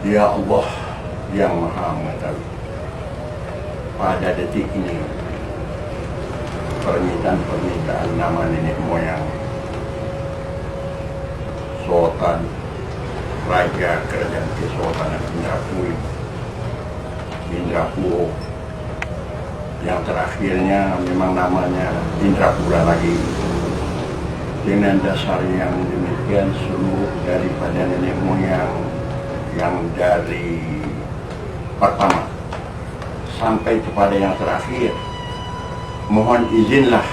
Ya Allah yang Maha Mengetahui, pada detik ini permintaan nama nenek moyang Sultan Raja Kerajaan Kesultanan Indrapuro, yang terakhirnya memang namanya Indrapura lagi. Dengan dasar yang demikian, seluruh daripada nenek moyang yang dari pertama sampai kepada yang terakhir, mohon izinlah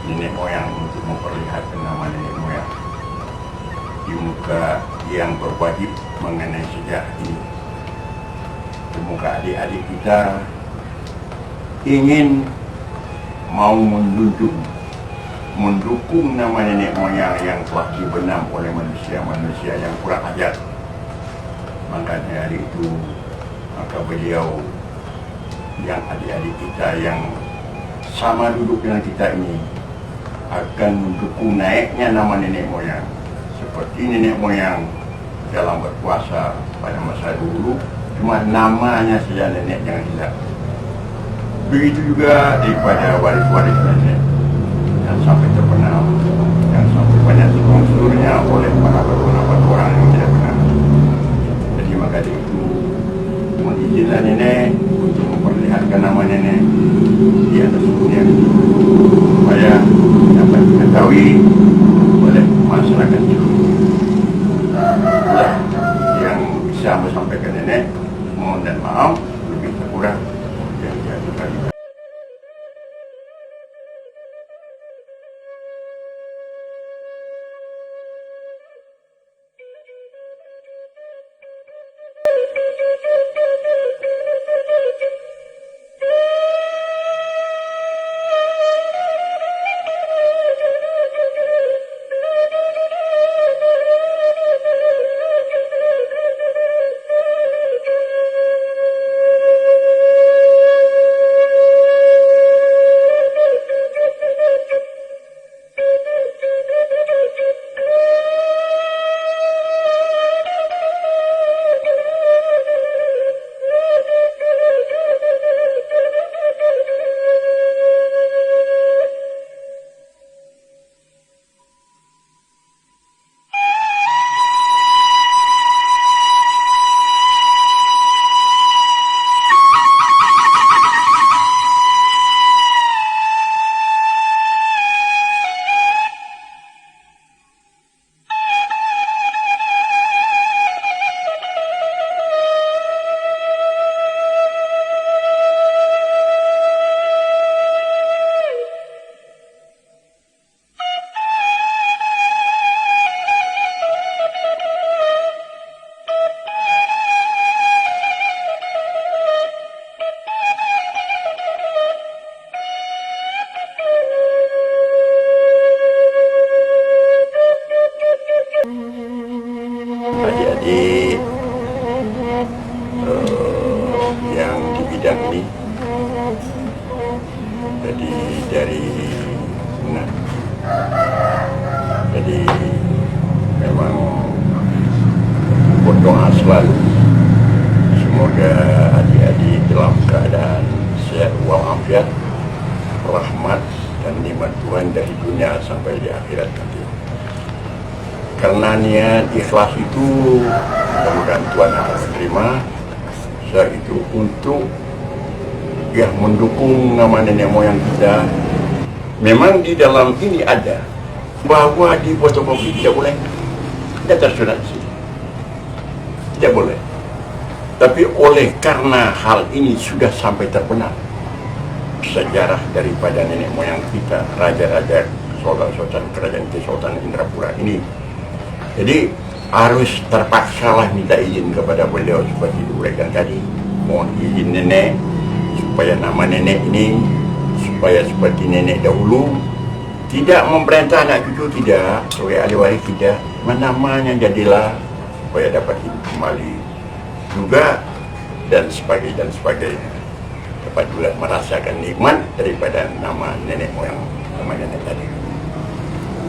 nenek moyang untuk memperlihatkan nama nenek moyang di muka yang berwajib mengenai sejarah ini. Di muka adik-adik kita ingin mau mendukung nama nenek moyang yang telah dibenam oleh manusia-manusia yang kurang ajar. Makanya hari itu, maka beliau yang adik-adik kita yang sama duduk dengan kita ini akan mendukung naiknya nama nenek moyang. Seperti nenek moyang dalam berpuasa pada masa dulu, cuma namanya saja nenek, jangan hilang. Begitu juga daripada waris-waris nenek yang sampai terkenal, yang sampai banyak sponsornya oleh para orang yang tidak benar. Jadi maka itu mohon izinlah nenek untuk memperlihatkan nama nenek di atas dunia supaya dapat diketahui oleh masyarakat itu. Itulah yang bisa saya sampaikan nenek. Mohon dan maaf lebih kurang yang diajukan. Adik-adik yang di bidang ini, jadi dari jadi memang berdoa selalu semoga adik-adik dalam keadaan sehat walafiat, rahmat dan nikmat Tuhan dari dunia sampai di akhirat nanti. Karena niat ikhlas itu mudah-mudahan Tuhan akan menerima. Sebab itu untuk mendukung nama nenek moyang kita memang di dalam ini ada bahwa di fotokopi tidak boleh, tidak tersurat di sini, tidak boleh. Tapi oleh karena hal ini sudah sampai terbenar sejarah daripada nenek moyang kita, raja-raja, sultan-sultan kerajaan Kesultanan Indrapura ini, jadi harus terpaksalah minta izin kepada beliau seperti diuraikan tadi. Mohon izin nenek supaya nama nenek ini supaya seperti nenek dahulu, tidak memerintah anak cucu, tidak sebagai ahli waris, tidak, namanya jadilah supaya dapat hidup kembali juga, dan sebagainya dapat juga merasakan nikmat daripada nama nenek moyang, nama nenek tadi.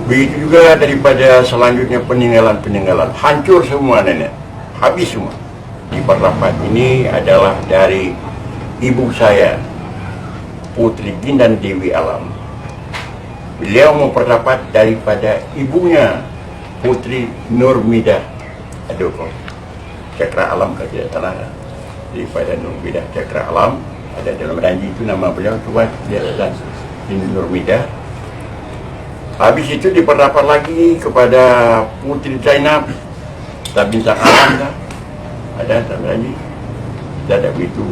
Begitu juga daripada selanjutnya peninggalan hancur semua nenek, habis semua. Di Perlapan ini adalah dari ibu saya, Putri Gindan Dewi Alam. Beliau memperdapat daripada ibunya, Putri Nurmidah Adoko Cakra Alam, kalau tidak salah, daripada Nurmidah Cakra Alam. Ada dalam ranji itu nama beliau, coba dia lihat Nurmidah. Habis itu diperdapat lagi kepada Putri Zainab Bintang Alam, ada dalam ranji. Tidak ada begitu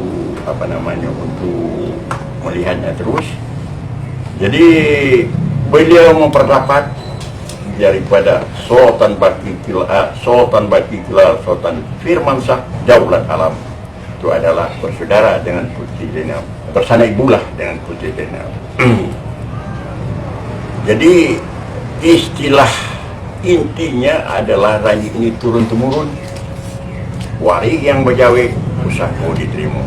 untuk melihatnya terus. Jadi beliau memperdapat daripada Sultan Bakikilal, Sultan Firmansyah Daulat Alam. Itu adalah bersaudara dengan Putri Zainab, bersana ibulah dengan Putri Zainab. Jadi istilah intinya adalah ranji ini turun-temurun, waris yang berjawa usah mau diterima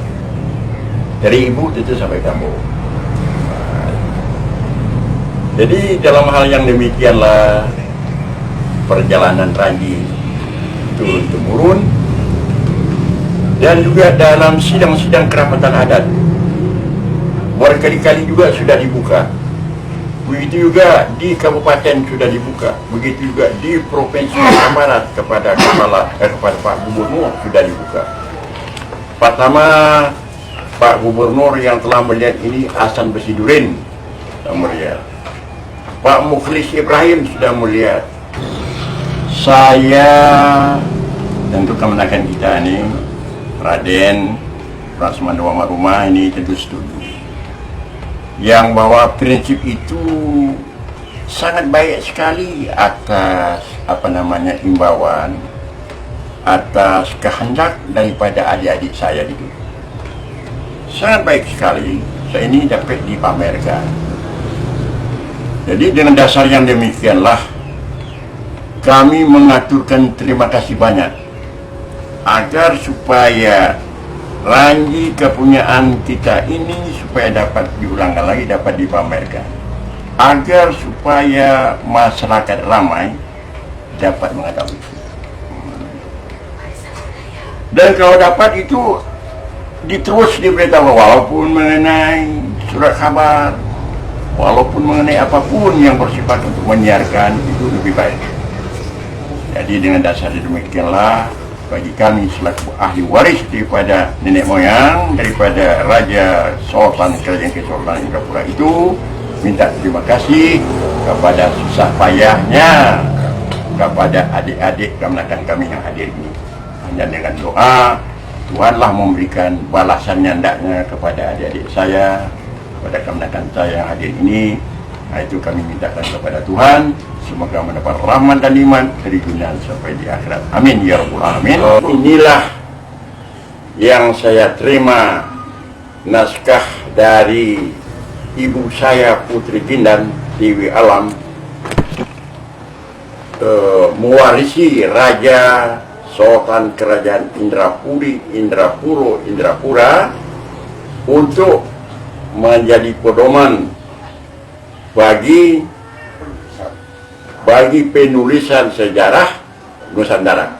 dari ibu itu sampai kamu. Jadi dalam hal yang demikianlah perjalanan ranji turun-temurun, dan juga dalam sidang-sidang kerapatan adat berkali-kali juga sudah dibuka. Begitu juga di kabupaten sudah dibuka, begitu juga di provinsi Sumatera Barat kepada Pak Gubernur sudah dibuka. Pertama, Pak Gubernur yang telah melihat ini Hasan Basidurin sudah melihat, Pak Mukhlis Ibrahim sudah melihat. Saya tentu kemenakan kita ini, Raden Prasmana Wamaruma ini tentu setuju, yang bahwa prinsip itu sangat baik sekali atas imbauan, atas kehendak daripada adik-adik saya itu. Sangat baik sekali, saya ini dapat dipamerkan. Jadi dengan dasar yang demikianlah kami mengaturkan terima kasih banyak agar supaya ranji kepunyaan kita ini supaya dapat diulangkan lagi, dapat dipamerkan, agar supaya masyarakat ramai dapat mengetahui. Dan kalau dapat itu diterus diberitahu, walaupun mengenai surat kabar, walaupun mengenai apapun yang bersifat untuk menyiarkan, itu lebih baik. Jadi dengan dasar demikianlah bagi kami selaku ahli waris daripada nenek moyang, daripada Raja Sultan Kerajaan Kesultanan Indrapura itu, minta terima kasih kepada susah payahnya kepada adik-adik kemenakan kami yang hadir ini. Hanya dengan doa Tuhanlah memberikan balasannya hendaknya kepada adik-adik saya, kepada kemenakan saya yang hadir ini. Nah, itu kami mintakan kepada Tuhan, semoga mendapat rahmat dan iman dari dunia sampai di akhirat. Amin ya rabbal alamin. Inilah yang saya terima naskah dari ibu saya Putri Gindan Dewi Alam, mewarisi Raja Sultan Kerajaan Indrapura untuk menjadi pedoman bagi penulisan sejarah Nusantara.